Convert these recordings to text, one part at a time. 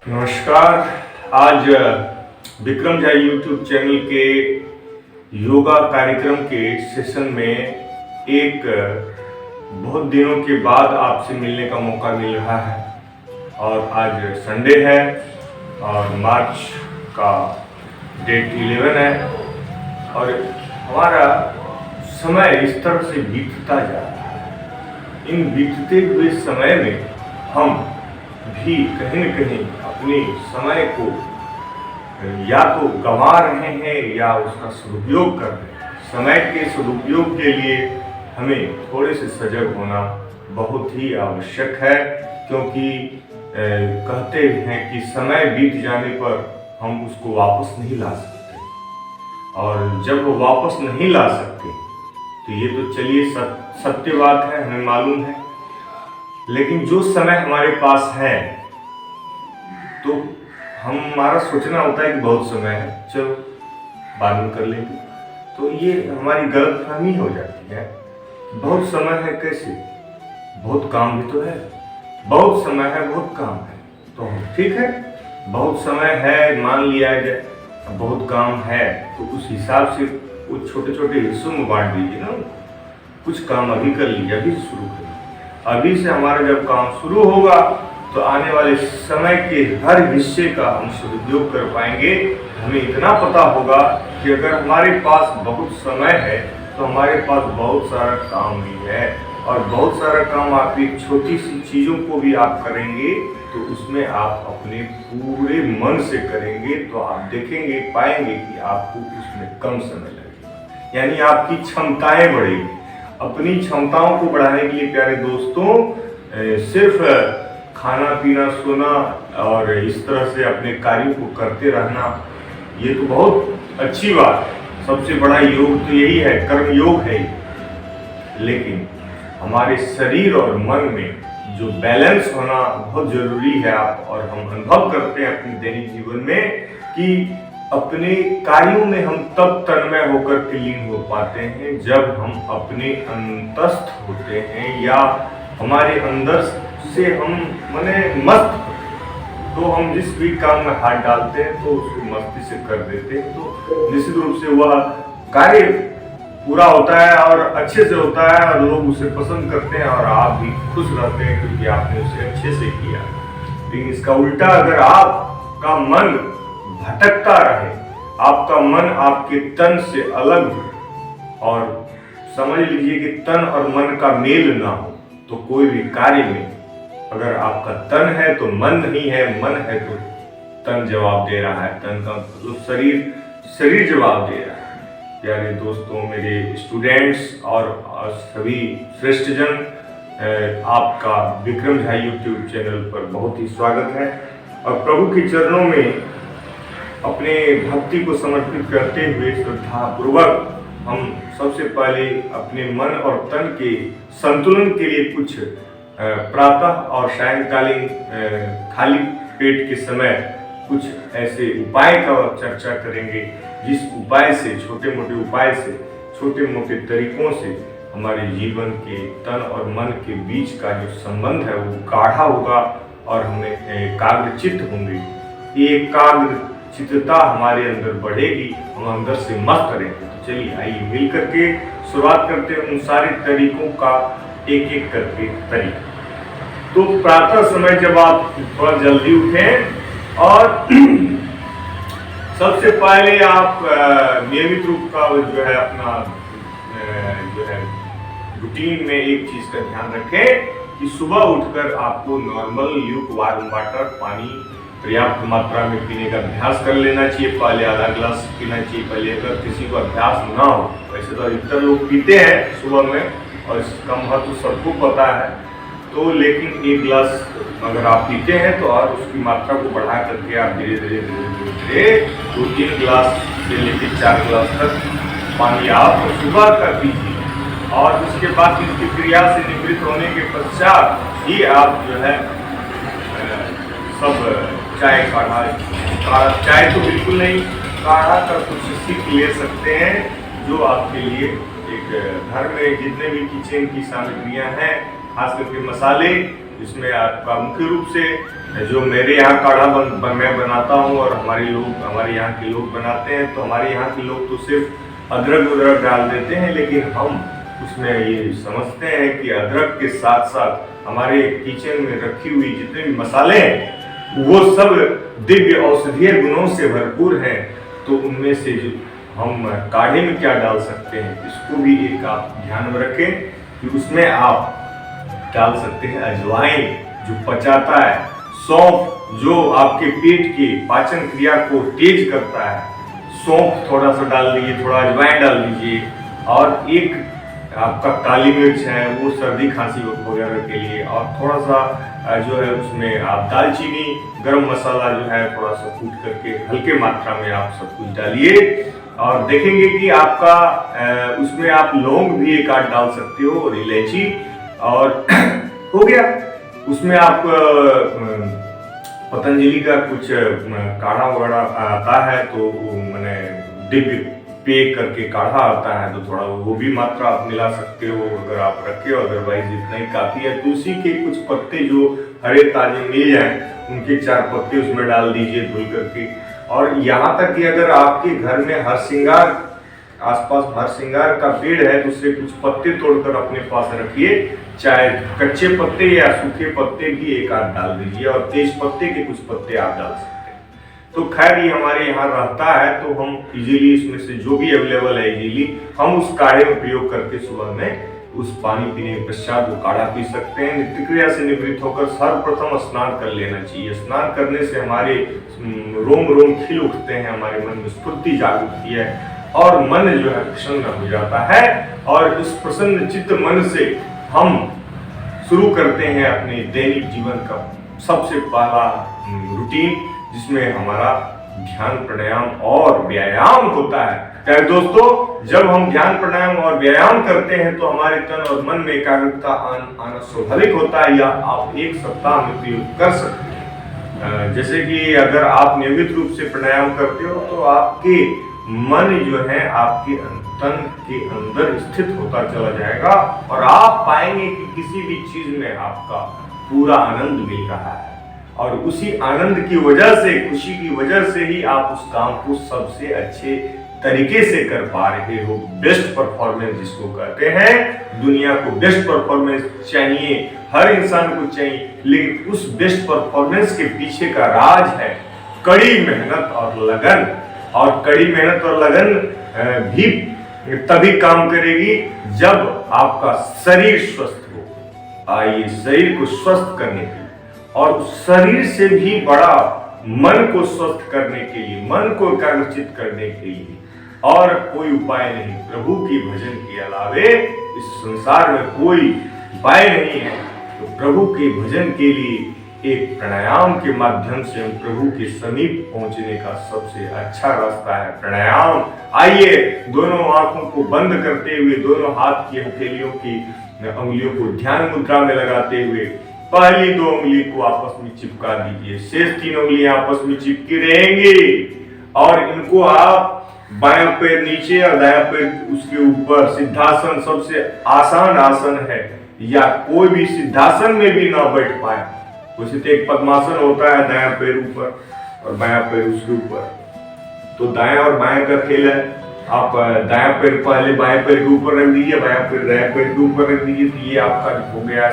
नमस्कार। आज Vikram Jha YouTube channel के योगा कार्यक्रम के सेशन में एक बहुत दिनों के बाद आपसे मिलने का मौका मिल रहा है और आज संडे है और मार्च का डेट 11 है और हमारा समय इस तरह से बीतता जा रहा है। इन बीतते हुए समय में हम भी कहीं न कहीं अपने समय को या तो गंवा रहे हैं या उसका सदुपयोग कर रहे हैं। समय के सदुपयोग के लिए हमें थोड़े से सजग होना बहुत ही आवश्यक है, क्योंकि कहते हैं कि समय बीत जाने पर हम उसको वापस नहीं ला सकते और जब वो वापस नहीं ला सकते तो ये तो चलिए सत्य बात है, हमें मालूम है। लेकिन जो समय हमारे पास है तो हमारा सोचना होता है कि बहुत समय है, चलो बाद में कर लेंगे। तो ये हमारी गलतफहमी हो जाती है। बहुत समय है कैसे? बहुत काम भी तो है। बहुत समय है, बहुत काम है, तो ठीक है, बहुत समय है मान लिया जाए, बहुत काम है तो उस हिसाब से वो छोटे छोटे हिस्सों में बांट दीजिए ना। कुछ काम अभी कर लीजिए, अभी से शुरू करिए। अभी से हमारा जब काम शुरू होगा तो आने वाले समय के हर हिस्से का हम सदुपयोग कर पाएंगे। हमें इतना पता होगा कि अगर हमारे पास बहुत समय है तो हमारे पास बहुत सारा काम भी है और बहुत सारा काम आप एक छोटी सी चीज़ों को भी आप करेंगे तो उसमें आप अपने पूरे मन से करेंगे तो आप देखेंगे, पाएंगे कि आपको उसमें कम समय लगेगा, यानी आपकी क्षमताएं बढ़ेगी। अपनी क्षमताओं को बढ़ाने के लिए प्यारे दोस्तों, सिर्फ खाना पीना सोना और इस तरह से अपने कार्यों को करते रहना ये तो बहुत अच्छी बात है। सबसे बड़ा योग तो यही है, कर्म योग है। लेकिन हमारे शरीर और मन में जो बैलेंस होना बहुत जरूरी है। आप और हम अनुभव करते हैं अपने दैनिक जीवन में कि अपने कार्यों में हम तब तन्मय होकर के लीन हो पाते हैं जब हम अपने अंतस्थ होते हैं या हमारे अंदर से हम मस्त, तो हम जिस भी काम में हाथ डालते हैं तो उसको मस्ती से कर देते हैं तो निश्चित रूप से वह कार्य पूरा होता है और अच्छे से होता है और लोग उसे पसंद करते हैं और आप भी खुश रहते हैं क्योंकि आपने उसे अच्छे से किया। लेकिन इसका उल्टा, अगर आपका मन भटकता रहे, आपका मन आपके तन से अलग हो और समझ लीजिए कि तन और मन का मेल ना हो, तो कोई भी कार्य में अगर आपका तन है तो मन नहीं है, मन है तो तन जवाब दे रहा है, तन का मतलब शरीर जवाब दे रहा है। प्यारे दोस्तों, मेरे स्टूडेंट्स और सभी श्रेष्ठजन, आपका विक्रम झा यूट्यूब चैनल पर बहुत ही स्वागत है और प्रभु के चरणों में अपने भक्ति को समर्पित करते हुए श्रद्धापूर्वक हम सबसे पहले अपने मन और तन के संतुलन के लिए कुछ प्रातः और सायंकालीन खाली पेट के समय कुछ ऐसे उपाय का चर्चा करेंगे जिस उपाय से, छोटे मोटे उपाय से, छोटे मोटे तरीकों से हमारे जीवन के तन और मन के बीच का जो संबंध है वो गाढ़ा होगा और हमें एकाग्रचित्त होंगे। ये एकाग्र चित्तता हमारे अंदर बढ़ेगी, हम अंदर से मस्त रहेंगे। तो चलिए आइए मिल करके शुरुआत करते हैं उन सारे तरीकों का एक एक करके तरीका। तो प्रातः समय जब आप थोड़ा जल्दी उठें और सबसे पहले आप नियमित रूप का जो है अपना जो है रूटीन में एक चीज का ध्यान रखें कि सुबह उठकर आपको नॉर्मल ल्यूकवार्म वाटर, पानी पर्याप्त मात्रा में पीने का अभ्यास कर लेना चाहिए। पहले आधा गिलास पीना चाहिए पहले, अगर किसी को अभ्यास ना हो। वैसे तो अधिकतर लोग पीते हैं सुबह में और इसका महत्व सबको पता है, तो लेकिन एक गिलास अगर आप पीते हैं तो और उसकी मात्रा को बढ़ा करके आप धीरे धीरे 2-3 गिलास से लेकर 4 गिलास तक पानी आप सुबह का पीजिए और उसके बाद इसकी क्रिया से निवृत्त होने के पश्चात ही आप जो है सब चाय काढ़ा, चाय तो बिल्कुल नहीं, काढ़ा का कुछ सीख ले सकते हैं जो आपके लिए एक घर में जितने भी किचन की सामग्रियां हैं, खास करके मसाले इसमें आपका मुख्य रूप से जो मेरे यहाँ काढ़ा मैं बनाता हूँ और हमारे यहाँ के लोग बनाते हैं, तो हमारे यहाँ के लोग तो सिर्फ अदरक डाल देते हैं, लेकिन हम उसमें ये समझते हैं कि अदरक के साथ साथ हमारे किचन में रखी हुई जितने भी मसाले हैं वो सब दिव्य औषधीय गुणों से भरपूर हैं। तो उनमें से जो हम काढ़े में क्या डाल सकते हैं, इसको भी एक आप ध्यान में रखें कि उसमें आप डाल सकते हैं अजवाइन जो पचाता है, सौंफ जो आपके पेट की पाचन क्रिया को तेज करता है, सौंफ थोड़ा सा डाल दीजिए, थोड़ा अजवाइन डाल दीजिए, और एक आपका काली मिर्च है वो सर्दी खांसी वगैरह के लिए, और थोड़ा सा जो है उसमें आप दालचीनी गरम मसाला जो है थोड़ा सा कूट करके हल्के मात्रा में आप सब कुछ डालिए, और देखेंगे कि आपका उसमें आप लौंग भी एक आध डाल सकते हो और इलायची, और हो गया। उसमें आप पतंजलि का कुछ काढ़ा वगैरह आता है, तो मैंने दिव्य पे करके काढ़ा आता है, तो थोड़ा वो भी मात्रा आप मिला सकते हो अगर आप रखे हो, अदरवाइज इतना ही काफी है। तुलसी के कुछ पत्ते जो हरे ताजे मिल जाए उनके 4 पत्ते उसमें डाल दीजिए धुल करके। और यहाँ तक कि अगर आपके घर में आसपास हर श्रृंगार का पेड़ है तो उससे कुछ पत्ते तोड़कर अपने पास रखिए, चाहे कच्चे पत्ते या सूखे पत्ते भी एक आध डाल दीजिए, और तेज पत्ते के कुछ पत्ते आप डाल सकते हैं। तो खैर ये हमारे यहाँ रहता है, तो हम इजीली इसमें से जो भी अवेलेबल है इजीली हम उस काढ़े में प्रयोग करके सुबह में उस पानी पीने के पश्चात वो काढ़ा पी सकते हैं। नित्य क्रिया से निवृत्त होकर सर्वप्रथम स्नान कर लेना चाहिए। स्नान करने से हमारे रोम रोम खिल उठते हैं, हमारे मन में स्फूर्ति जाग उठती है और मन जो है प्रसन्न हो जाता है, और इस प्रसन्न चित्त मन से हम शुरू करते हैं अपने दैनिक जीवन का सबसे पहला रूटीन, जिसमें हमारा ध्यान प्राणायाम और व्यायाम होता है। क्या दोस्तों, जब हम ध्यान प्राणायाम और व्यायाम करते हैं तो हमारे तन और मन में एकाग्रता आना स्वाभाविक होता है, या आप 1 सप्ताह में प्रयोग कर सकते हैं। जैसे कि अगर आप नियमित रूप से प्राणायाम करते हो तो आपके मन जो है आपके तन के अंदर स्थित होता चला जाएगा, और आप पाएंगे कि किसी भी चीज में आपका पूरा आनंद मिल रहा है, और उसी आनंद की वजह से, खुशी की वजह से ही आप उस काम को सबसे अच्छे तरीके से कर पा रहे हो। बेस्ट परफॉर्मेंस जिसको कहते हैं, दुनिया को बेस्ट परफॉर्मेंस चाहिए, हर इंसान को चाहिए, लेकिन उस बेस्ट परफॉर्मेंस के पीछे का राज है कड़ी मेहनत और लगन। और कड़ी मेहनत और लगन भी तभी काम करेगी जब आपका शरीर स्वस्थ हो। आइए शरीर को स्वस्थ करने के लिए, और शरीर से भी बड़ा मन को स्वस्थ करने के लिए, मन को एकाग्रचित करने के लिए और कोई उपाय नहीं। प्रभु की भजन के अलावे इस संसार में कोई उपाय नहीं है। तो प्रभु के भजन के लिए एक प्राणायाम के माध्यम से हम प्रभु के समीप पहुंचने का सबसे अच्छा रास्ता है प्राणायाम। आइए दोनों आंखों को बंद करते हुए, दोनों हाथ की हथेलियों की उंगलियों को ध्यान मुद्रा में लगाते हुए पहली 2 उंगली को आपस में चिपका दीजिए, शेष 3 उंगलियां आपस में चिपकी रहेंगी, और इनको आप बायां पैर नीचे और दायां पैर उसके ऊपर। सिद्धासन सबसे आसान आसन है, या कोई भी सिद्धासन में भी ना बैठ पाए, वैसे तो एक पद्मासन होता है, दायां पैर ऊपर और बायां पैर उसके ऊपर। तो दायां और बायां का खेल है। आप दायां पैर पहले बाएं पैर के ऊपर रख दीजिए, बायां पैर दायां पैर के ऊपर रख दीजिए, तो ये आपका हो गया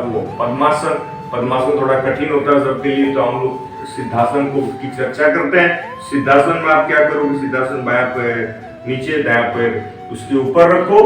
वो पद्मासन। पद्मासन थोड़ा कठिन होता है सबके लिए, तो हम लोग सिद्धासन की चर्चा करते हैं। सिद्धासन में आप क्या करोगे, सिद्धासन बायां पैर नीचे, दायां पैर उसके ऊपर रखो,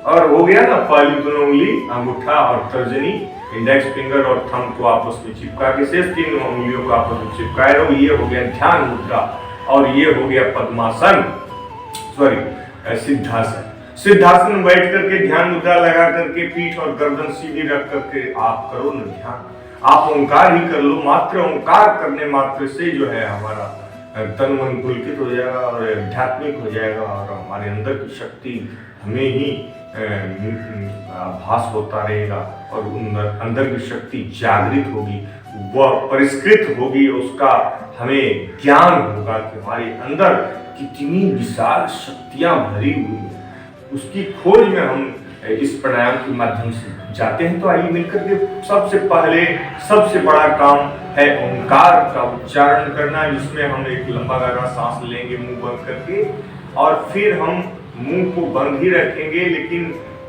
और हो गया ना, पहली 2 उंगली अंगूठा और तर्जनी, इंडेक्स फिंगर और थंब को आपस में चिपका के शेष 3 उंगलियों को आपस में चिपकाए रहो। ये हो गया ध्यान मुद्रा, और ये हो गया पद्मासन, सिद्धासन। सिद्धासन में बैठ करके ध्यान मुद्रा लगा करके पीठ और गर्दन सीधी रख करके आप करो न ध्यान। आप ओंकार ही कर लो, मात्र ओंकार करने मात्र से जो है हमारा तन मन पुलकित हो जाएगा और आध्यात्मिक हो जाएगा, और हमारे अंदर की शक्ति हमें ही भास होता रहेगा, और अंदर की शक्ति जागृत होगी, वह परिष्कृत होगी, उसका हमें ज्ञान होगा कि हमारे अंदर कितनी विशाल शक्तियां भरी हुई है। उसकी खोज में हम इस प्राणायाम के माध्यम से जाते हैं। तो आइए मिलकर के सबसे पहले सबसे बड़ा काम है ओंकार का उच्चारण करना, जिसमें हम एक लंबा गहरा सांस लेंगे मुंह बंद करके, और फिर हम मुंह को बंद ही रखेंगे, लेकिन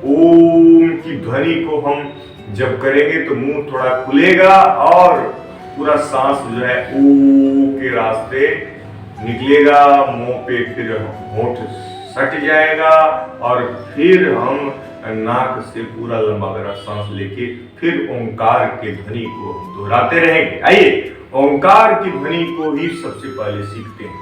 ओम की ध्वनि को हम जब करेंगे तो मुंह थोड़ा खुलेगा और पूरा सांस जो है ओ के रास्ते निकलेगा मुंह पे, फिर होंठ सट जाएगा और फिर हम नाक से पूरा लंबा गहरा सांस लेके फिर ओंकार के ध्वनि को दोहराते रहेंगे। आइए ओंकार की ध्वनि को ही सबसे पहले सीखते हैं।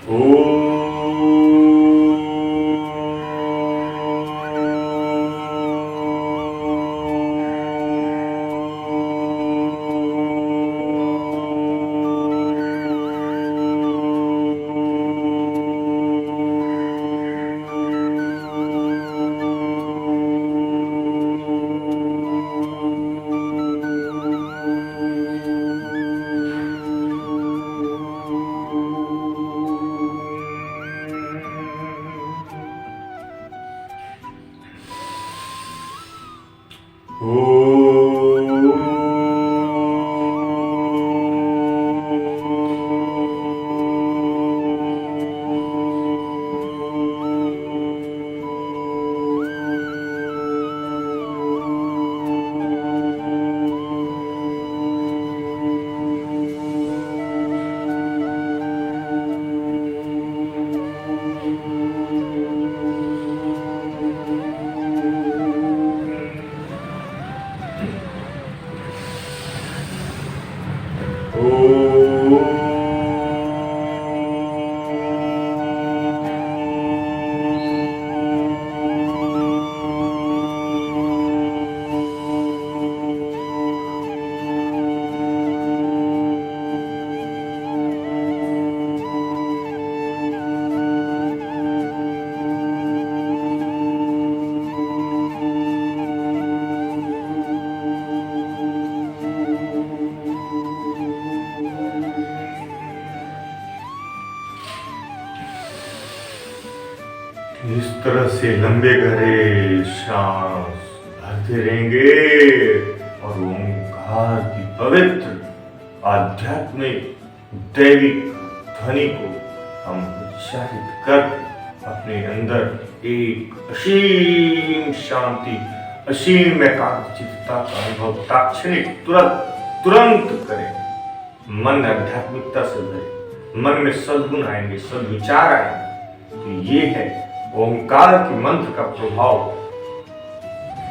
ओ इस तरह से लंबे गहरे सांस भरते रहेंगे और ओंकार की पवित्र आध्यात्मिक दैविक ध्वनि को हम उच्चारित कर अपने अंदर एक असीम शांति, असीम एकाग्रचित्तता का अनुभव तात्क्षणिक तुरंत करें। मन आध्यात्मिकता से भरे, मन में सद्गुण आएंगे, सद्विचार आएंगे। तो ये है ओंकार के मंत्र का प्रभाव,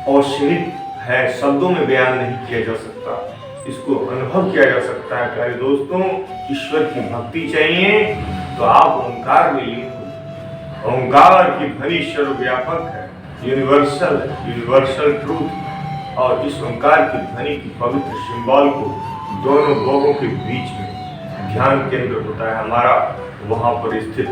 असीमित है, शब्दों में बयान नहीं किया जा सकता, इसको अनुभव किया जा सकता है। प्यारे दोस्तों, ईश्वर की भक्ति चाहिए तो आप ओंकार में लीन हो। ओंकार की ध्वनि सर्वव्यापक है, यूनिवर्सल है, यूनिवर्सल ट्रूथ। और इस ओंकार की ध्वनि की पवित्र सिंबल को दोनों लोगों के बीच में ध्यान केंद्र होता है हमारा, वहां पर स्थित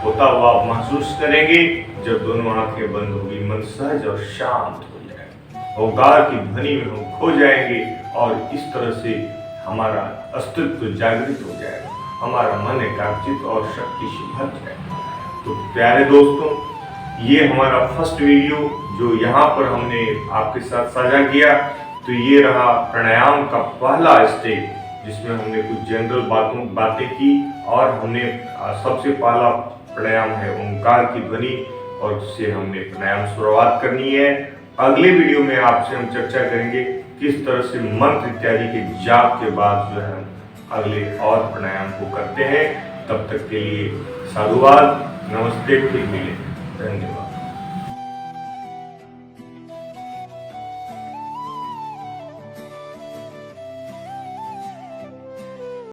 होता हुआ आप महसूस करेंगे। जब दोनों आंखें बंद होगी, मन सहज और शांत हो जाएगा, ओंकार की ध्वनि में हम खो जाएंगे और इस तरह से हमारा अस्तित्व जागृत हो जाएगा, हमारा मन एकाग्रचित और शक्ति से भर जाएगा। तो प्यारे दोस्तों, ये हमारा फर्स्ट वीडियो जो यहाँ पर हमने आपके साथ साझा किया। तो ये रहा प्राणायाम का पहला स्टेप, जिसमें हमने कुछ जनरल बातें की और हमने सबसे पहला प्राणायाम है ओंकार की ध्वनि, और उससे हमने प्राणायाम शुरुआत करनी है। अगले वीडियो में आपसे हम चर्चा करेंगे किस तरह से मंत्र इत्यादि के जाप के बाद जो है हम अगले और प्राणायाम को करते हैं। तब तक के लिए साधुवाद, नमस्ते, फिर मिले, धन्यवाद।